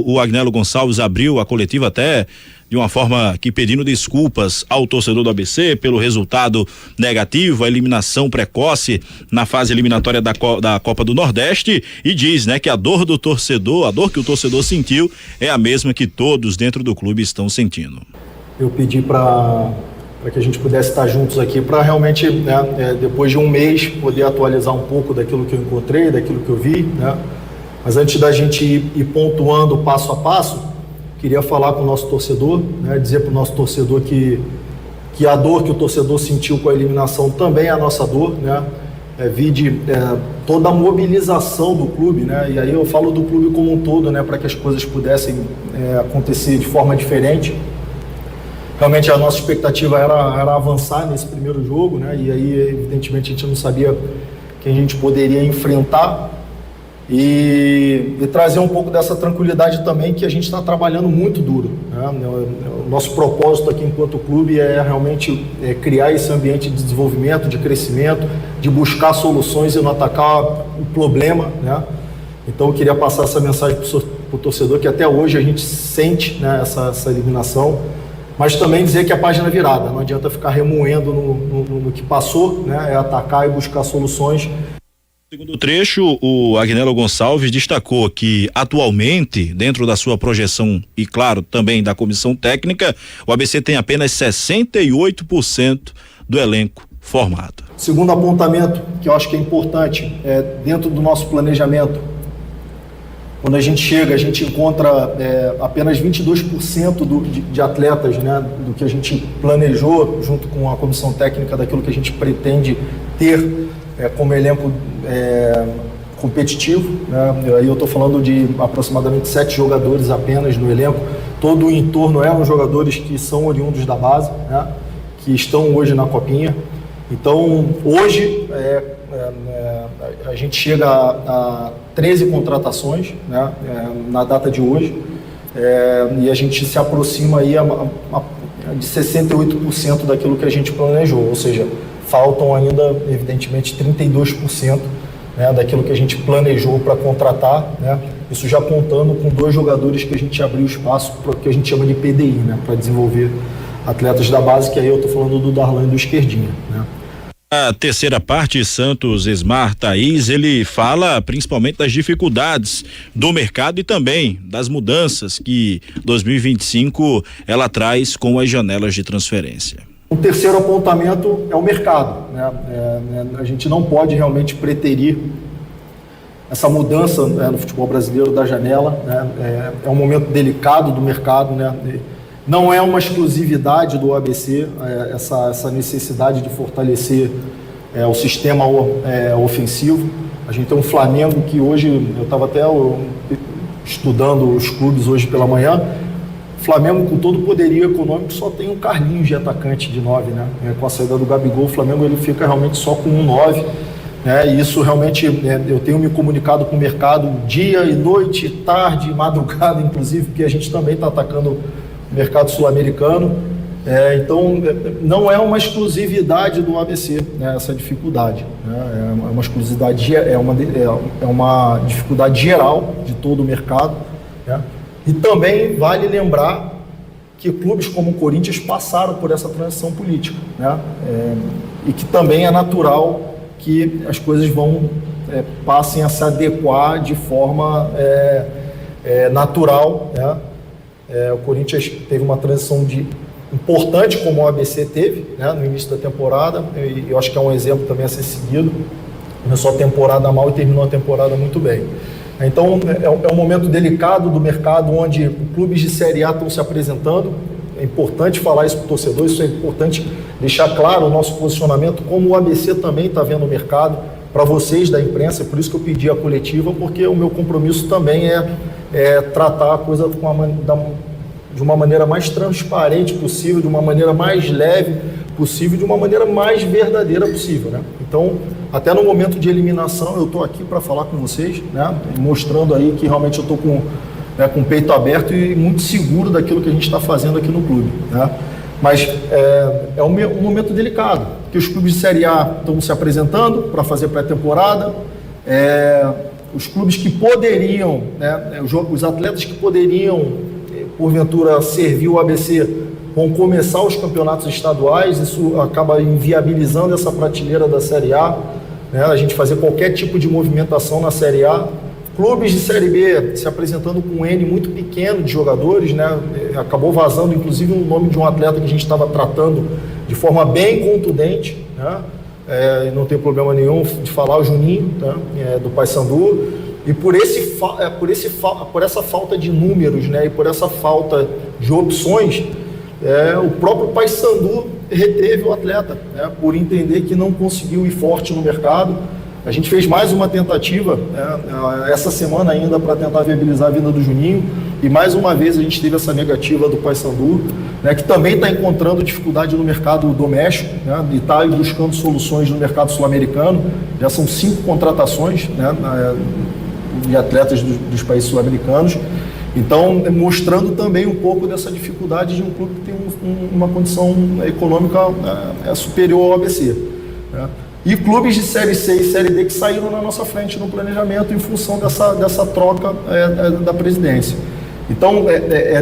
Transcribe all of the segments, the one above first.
O Agnello Gonçalves abriu a coletiva até de uma forma que pedindo desculpas ao torcedor do ABC pelo resultado negativo, a eliminação precoce na fase eliminatória da Copa do Nordeste, e diz, né, que a dor do torcedor, a dor que o torcedor sentiu é a mesma que todos dentro do clube estão sentindo. Eu pedi para que a gente pudesse estar juntos aqui para realmente, né, depois de um mês, poder atualizar um pouco daquilo que eu encontrei, daquilo que eu vi, né? Mas antes da gente ir pontuando passo a passo, queria falar com o nosso torcedor, né, dizer para o nosso torcedor que a dor que o torcedor sentiu com a eliminação também é a nossa dor, né? Vide toda a mobilização do clube, né? E aí eu falo do clube como um todo, né, para que as coisas pudessem acontecer de forma diferente. Realmente a nossa expectativa era avançar nesse primeiro jogo, né? E aí, evidentemente, a gente não sabia quem a gente poderia enfrentar. E trazer um pouco dessa tranquilidade também, que a gente está trabalhando muito duro, né? O nosso propósito aqui enquanto clube é realmente criar esse ambiente de desenvolvimento, de crescimento, de buscar soluções e não atacar o problema, né? Então eu queria passar essa mensagem para o torcedor, que até hoje a gente sente, né, essa eliminação, mas também dizer que a página é virada, não adianta ficar remoendo no que passou, né? É atacar e buscar soluções. No segundo trecho, o Agnello Gonçalves destacou que atualmente, dentro da sua projeção e claro, também da comissão técnica, o ABC tem apenas 68% do elenco formado. Segundo apontamento, que eu acho que é importante, dentro do nosso planejamento, quando a gente chega, a gente encontra apenas 22% de atletas, né, do que a gente planejou junto com a comissão técnica, daquilo que a gente pretende ter como elenco competitivo, né? Aí eu estou falando de aproximadamente 7 jogadores apenas no elenco. Todo o entorno eram jogadores que são oriundos da base, né, que estão hoje na Copinha. Então, hoje, a gente chega a 13 contratações, né, na data de hoje, e a gente se aproxima aí de 68% daquilo que a gente planejou, ou seja, faltam ainda, evidentemente, 32%, né, daquilo que a gente planejou para contratar, né? Isso já contando com 2 jogadores que a gente abriu espaço para o que a gente chama de PDI, né, para desenvolver atletas da base, que aí eu estou falando do Darlan e do Esquerdinha, né? A terceira parte, Santos, Esmar, Thaís, ele fala principalmente das dificuldades do mercado e também das mudanças que 2025 ela traz com as janelas de transferência. O terceiro apontamento é o mercado, né? A gente não pode realmente preterir essa mudança, né, no futebol brasileiro da janela, né? É um momento delicado do mercado, né? Não é uma exclusividade do ABC, essa necessidade de fortalecer o sistema ofensivo. A gente tem um Flamengo que hoje, eu estava até estudando os clubes hoje pela manhã. Flamengo, com todo o poderio econômico, só tem um Carlinhos de atacante de 9, né? Com a saída do Gabigol, o Flamengo ele fica realmente só com um 9, né? E isso realmente, eu tenho me comunicado com o mercado dia e noite, tarde, madrugada, inclusive, porque a gente também está atacando o mercado sul-americano. Então, não é uma exclusividade do ABC, né, essa dificuldade, né? É uma exclusividade, é uma dificuldade geral de todo o mercado, né? E também vale lembrar que clubes como o Corinthians passaram por essa transição política, né? E que também é natural que as coisas passem a se adequar de forma natural, né? O Corinthians teve uma transição importante, como o ABC teve, né, no início da temporada, e eu acho que é um exemplo também a ser seguido. Começou a temporada mal e terminou a temporada muito bem. Então, é um momento delicado do mercado, onde clubes de Série A estão se apresentando. É importante falar isso para o torcedor, isso é importante deixar claro o nosso posicionamento, como o ABC também está vendo o mercado, para vocês da imprensa. É por isso que eu pedi a coletiva, porque o meu compromisso também é tratar a coisa de uma maneira mais transparente possível, de uma maneira mais leve possível, de uma maneira mais verdadeira possível, né? Então, até no momento de eliminação, eu estou aqui para falar com vocês, né, mostrando aí que realmente eu estou com o peito aberto e muito seguro daquilo que a gente está fazendo aqui no clube, né? Mas é um momento delicado, que os clubes de Série A estão se apresentando para fazer pré-temporada, os clubes que poderiam, né, os atletas que poderiam, porventura, servir o ABC, vão começar os campeonatos estaduais. Isso acaba inviabilizando essa prateleira da Série A, né, a gente fazer qualquer tipo de movimentação na Série A. Clubes de Série B se apresentando com um N muito pequeno de jogadores, né, acabou vazando inclusive o nome de um atleta que a gente estava tratando de forma bem contundente, né, não tem problema nenhum de falar, o Juninho, né, do Paysandu. E por essa falta de números, né, e por essa falta de opções, o próprio Paysandu reteve o atleta, né, por entender que não conseguiu ir forte no mercado. A gente fez mais uma tentativa, essa semana ainda, para tentar viabilizar a vinda do Juninho, e mais uma vez a gente teve essa negativa do Paysandu, né, que também está encontrando dificuldade no mercado doméstico, né, e está buscando soluções no mercado sul-americano. Já são 5 contratações, né, de atletas dos países sul-americanos. Então, mostrando também um pouco dessa dificuldade de um clube que tem uma condição econômica superior ao ABC, né? E clubes de Série C e Série D que saíram na nossa frente no planejamento em função dessa troca da presidência. Então,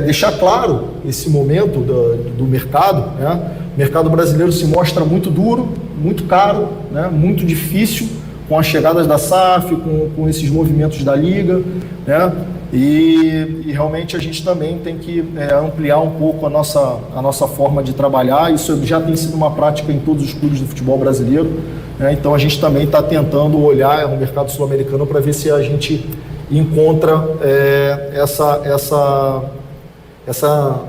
deixar claro esse momento do mercado, né? O mercado brasileiro se mostra muito duro, muito caro, né? Muito difícil, com as chegadas da SAF, com esses movimentos da Liga, né? E realmente a gente também tem que ampliar um pouco a nossa forma de trabalhar. Isso já tem sido uma prática em todos os clubes do futebol brasileiro, né? Então a gente também está tentando olhar o mercado sul-americano para ver se a gente encontra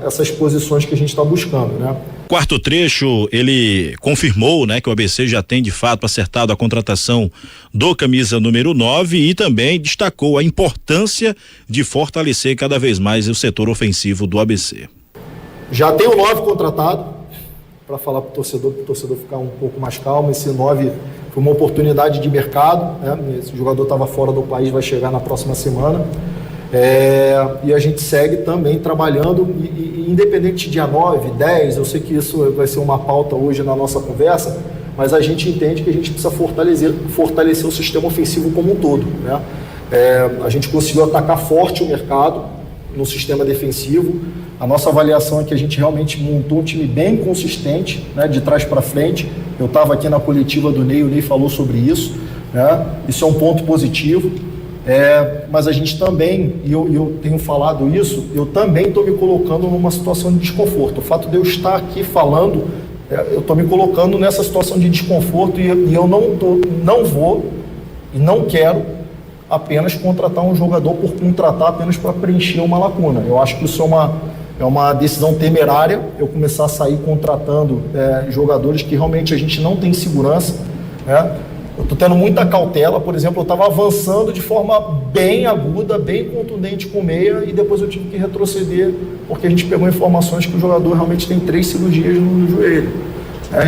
essas posições que a gente está buscando, né? Quarto trecho, ele confirmou, né, que o ABC já tem de fato acertado a contratação do camisa número 9 e também destacou a importância de fortalecer cada vez mais o setor ofensivo do ABC. Já tem o 9 contratado, para falar para o torcedor ficar um pouco mais calmo. Esse 9 foi uma oportunidade de mercado, né? Esse jogador estava fora do país, vai chegar na próxima semana. E a gente segue também trabalhando, e independente de dia 9, 10, eu sei que isso vai ser uma pauta hoje na nossa conversa, mas a gente entende que a gente precisa fortalecer o sistema ofensivo como um todo, né? A gente conseguiu atacar forte o mercado no sistema defensivo. A nossa avaliação é que a gente realmente montou um time bem consistente, né, de trás para frente. Eu estava aqui na coletiva do Ney, o Ney falou sobre isso, né? Isso é um ponto positivo. Mas a gente também, e eu tenho falado isso, eu também estou me colocando numa situação de desconforto. O fato de eu estar aqui falando, eu estou me colocando nessa situação de desconforto, e eu não vou e não quero apenas contratar um jogador por contratar, apenas para preencher uma lacuna. Eu acho que isso é uma decisão temerária, eu começar a sair contratando jogadores que realmente a gente não tem segurança, né? Eu estou tendo muita cautela. Por exemplo, eu estava avançando de forma bem aguda, bem contundente com o meia, e depois eu tive que retroceder, porque a gente pegou informações que o jogador realmente tem 3 cirurgias no joelho.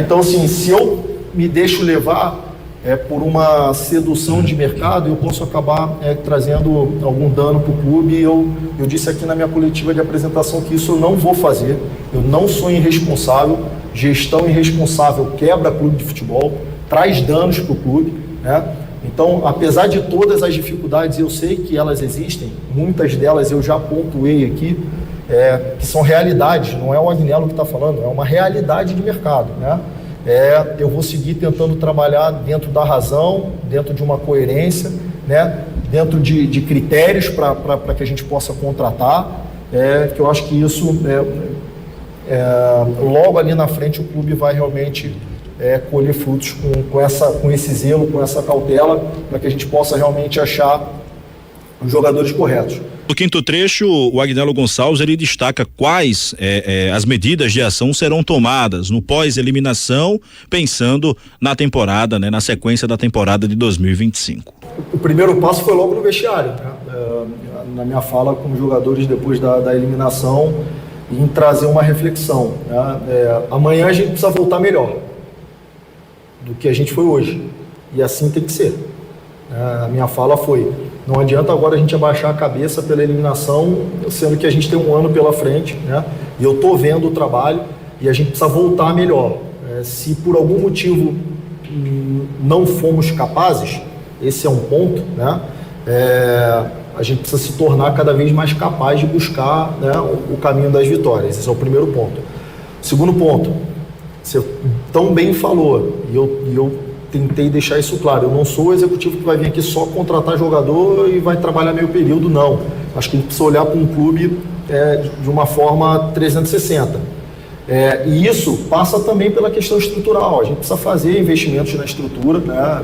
Então, assim, se eu me deixo levar por uma sedução de mercado, eu posso acabar trazendo algum dano para o clube. E eu disse aqui na minha coletiva de apresentação que isso eu não vou fazer. Eu não sou irresponsável. Gestão irresponsável quebra clube de futebol, traz danos para o clube, né? Então, apesar de todas as dificuldades, eu sei que elas existem, muitas delas eu já pontuei aqui, que são realidades, não é o Agnello que está falando, é uma realidade de mercado, né? Eu vou seguir tentando trabalhar dentro da razão, dentro de uma coerência, né? Dentro de critérios para que a gente possa contratar, que eu acho que isso, logo ali na frente, o clube vai realmente colher frutos com esse zelo, com essa cautela, para que a gente possa realmente achar os jogadores corretos. No quinto trecho, o Agnello Gonçalves ele destaca quais as medidas de ação serão tomadas no pós-eliminação, pensando na temporada, né, na sequência da temporada de 2025. O primeiro passo foi logo no vestiário, né? Na minha fala com os jogadores depois da eliminação, em trazer uma reflexão, né? Amanhã a gente precisa voltar melhor do que a gente foi hoje, e assim tem que ser. A minha fala foi: não adianta agora a gente abaixar a cabeça pela eliminação, sendo que a gente tem um ano pela frente, né? E eu estou vendo o trabalho, e a gente precisa voltar melhor. Se por algum motivo não fomos capazes, esse é um ponto, né? a gente precisa se tornar cada vez mais capaz de buscar, né, o caminho das vitórias. Esse é o primeiro ponto. Segundo ponto, você tão bem falou, e eu tentei deixar isso claro, eu não sou o executivo que vai vir aqui só contratar jogador e vai trabalhar meio período, não. Acho que a gente precisa olhar para um clube de uma forma 360. E isso passa também pela questão estrutural. A gente precisa fazer investimentos na estrutura, né?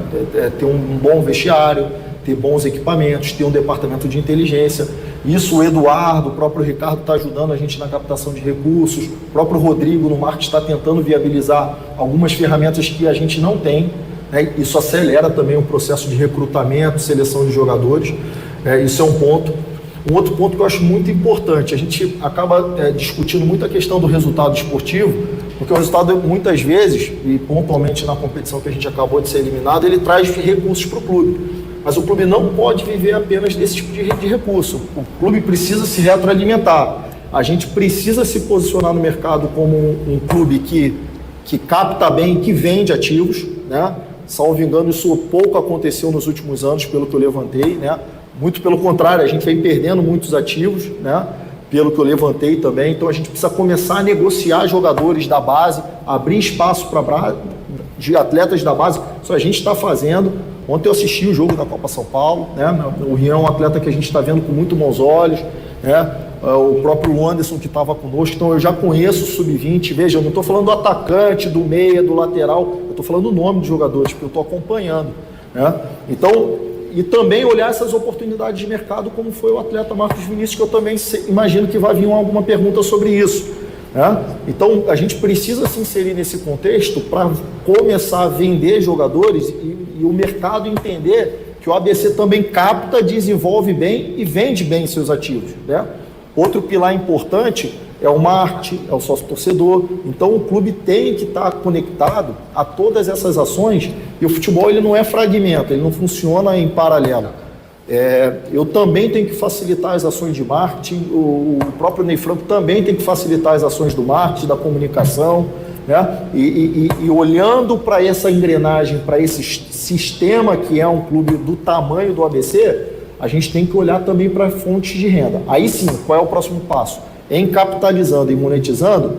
Ter um bom vestiário, ter bons equipamentos, ter um departamento de inteligência. Isso o Eduardo, o próprio Ricardo está ajudando a gente na captação de recursos, o próprio Rodrigo no marketing está tentando viabilizar algumas ferramentas que a gente não tem, né? Isso acelera também o processo de recrutamento, seleção de jogadores. Isso é um ponto. Um outro ponto que eu acho muito importante, a gente acaba discutindo muito a questão do resultado esportivo, porque o resultado, muitas vezes, e pontualmente na competição que a gente acabou de ser eliminado, ele traz recursos para o clube. Mas o clube não pode viver apenas desse tipo de recurso. O clube precisa se retroalimentar. A gente precisa se posicionar no mercado como um clube que capta bem, que vende ativos, né? Salvo engano, isso pouco aconteceu nos últimos anos, pelo que eu levantei, né? Muito pelo contrário, a gente vem perdendo muitos ativos, né? Pelo que eu levantei também. Então a gente precisa começar a negociar jogadores da base, abrir espaço de atletas da base. Isso a gente está fazendo. Ontem eu assisti o jogo da Copa São Paulo, né? O Rian é um atleta que a gente está vendo com muito bons olhos, né? O próprio Anderson que estava conosco, então eu já conheço o Sub-20. Veja, eu não estou falando do atacante, do meia, do lateral, eu estou falando do nome dos jogadores, porque eu estou acompanhando, né? Então, e também olhar essas oportunidades de mercado, como foi o atleta Marcos Vinícius, que eu também imagino que vai vir alguma pergunta sobre isso, né? Então, a gente precisa se inserir nesse contexto para começar a vender jogadores e o mercado entender que o ABC também capta, desenvolve bem e vende bem seus ativos, né? Outro pilar importante é o marketing, é o sócio-torcedor. Então o clube tem que estar conectado a todas essas ações, e o futebol ele não é fragmento, ele não funciona em paralelo. Eu também tenho que facilitar as ações de marketing, o próprio Ney Franco também tem que facilitar as ações do marketing, da comunicação, né? E olhando para essa engrenagem, para esse sistema que é um clube do tamanho do ABC, a gente tem que olhar também para fontes de renda. Aí sim, qual é o próximo passo? Em capitalizando e monetizando,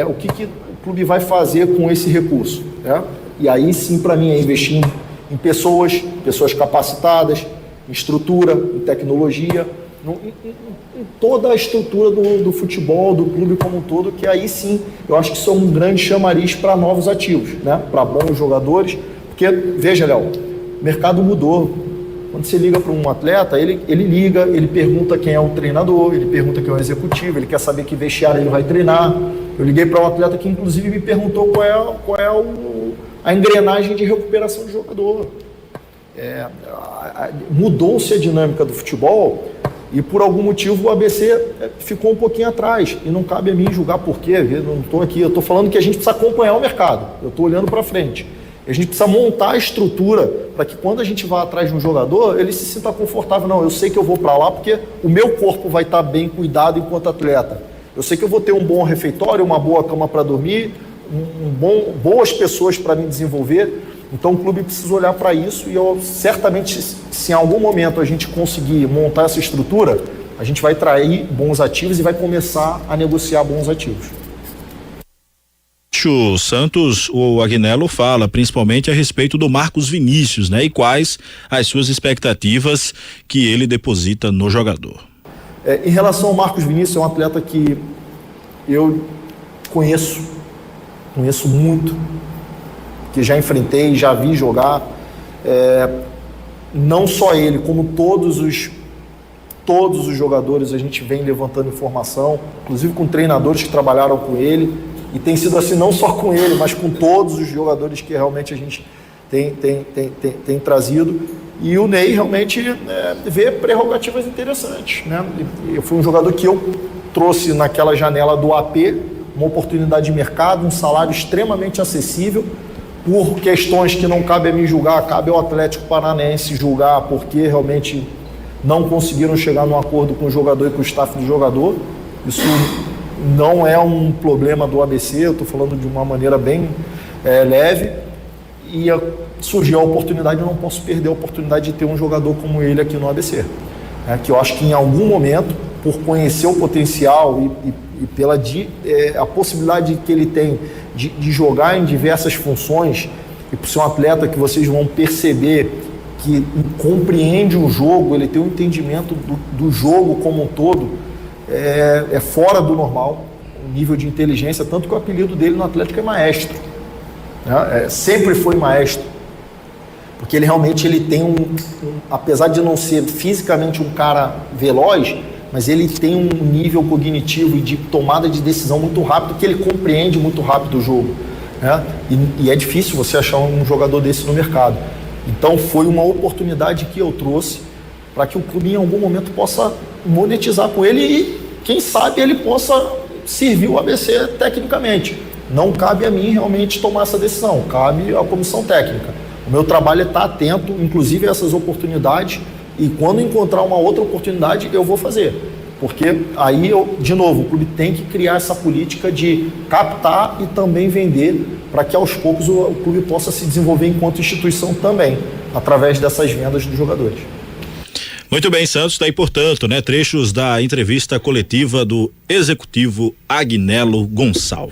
o que o clube vai fazer com esse recurso, né? E aí sim, para mim, é investir em pessoas capacitadas, em estrutura, em tecnologia, em toda a estrutura do futebol, do clube como um todo, que aí sim, eu acho que isso é um grande chamariz para novos ativos, né? Para bons jogadores, porque, veja, Léo, o mercado mudou. Quando você liga para um atleta, ele liga, ele pergunta quem é o treinador, ele pergunta quem é o executivo, ele quer saber que vestiário ele vai treinar. Eu liguei para um atleta que inclusive me perguntou qual é a engrenagem de recuperação do jogador. Mudou-se a dinâmica do futebol e por algum motivo o ABC ficou um pouquinho atrás. E não cabe a mim julgar por quê, eu não estou aqui, eu estou falando que a gente precisa acompanhar o mercado, eu estou olhando para frente. A gente precisa montar a estrutura para que quando a gente vá atrás de um jogador, ele se sinta confortável. Não, eu sei que eu vou para lá porque o meu corpo vai estar bem cuidado enquanto atleta. Eu sei que eu vou ter um bom refeitório, uma boa cama para dormir, boas pessoas para me desenvolver. Então o clube precisa olhar para isso e certamente, se em algum momento a gente conseguir montar essa estrutura, a gente vai atrair bons ativos e vai começar a negociar bons ativos. O Santos, o Agnello fala principalmente a respeito do Marcos Vinícius, né? E quais as suas expectativas que ele deposita no jogador. Em relação ao Marcos Vinícius, é um atleta que eu conheço muito, que já enfrentei, já vi jogar. Não só ele, como todos os jogadores, a gente vem levantando informação, inclusive com treinadores que trabalharam com ele. E tem sido assim não só com ele, mas com todos os jogadores que realmente a gente tem trazido. E o Ney realmente vê prerrogativas interessantes, né? Foi um jogador que eu trouxe naquela janela do AP, uma oportunidade de mercado, um salário extremamente acessível, por questões que não cabe a mim julgar, cabe ao Atlético Paranaense julgar, porque realmente não conseguiram chegar num acordo com o jogador e com o staff do jogador. Isso não é um problema do ABC, eu estou falando de uma maneira bem leve. E surgiu a oportunidade, eu não posso perder a oportunidade de ter um jogador como ele aqui no ABC. Que eu acho que em algum momento, por conhecer o potencial e pela a possibilidade que ele tem de jogar em diversas funções, e por ser um atleta que vocês vão perceber que compreende o jogo, ele tem um entendimento do jogo como um todo, é fora do normal, o nível de inteligência, tanto que o apelido dele no Atlético é Maestro. Sempre foi maestro, porque ele realmente tem apesar de não ser fisicamente um cara veloz, mas ele tem um nível cognitivo e de tomada de decisão muito rápido, que ele compreende muito rápido o jogo, e é difícil você achar um jogador desse no mercado. Então foi uma oportunidade que eu trouxe para que o clube em algum momento possa monetizar com ele e quem sabe ele possa servir o ABC tecnicamente. Não cabe a mim realmente tomar essa decisão, cabe à comissão técnica. O meu trabalho é estar atento, inclusive a essas oportunidades, e quando encontrar uma outra oportunidade, eu vou fazer. Porque aí, de novo, o clube tem que criar essa política de captar e também vender, para que aos poucos o clube possa se desenvolver enquanto instituição também, através dessas vendas dos jogadores. Muito bem, Santos, está aí, portanto, trechos da entrevista coletiva do executivo Agnello Gonçalves.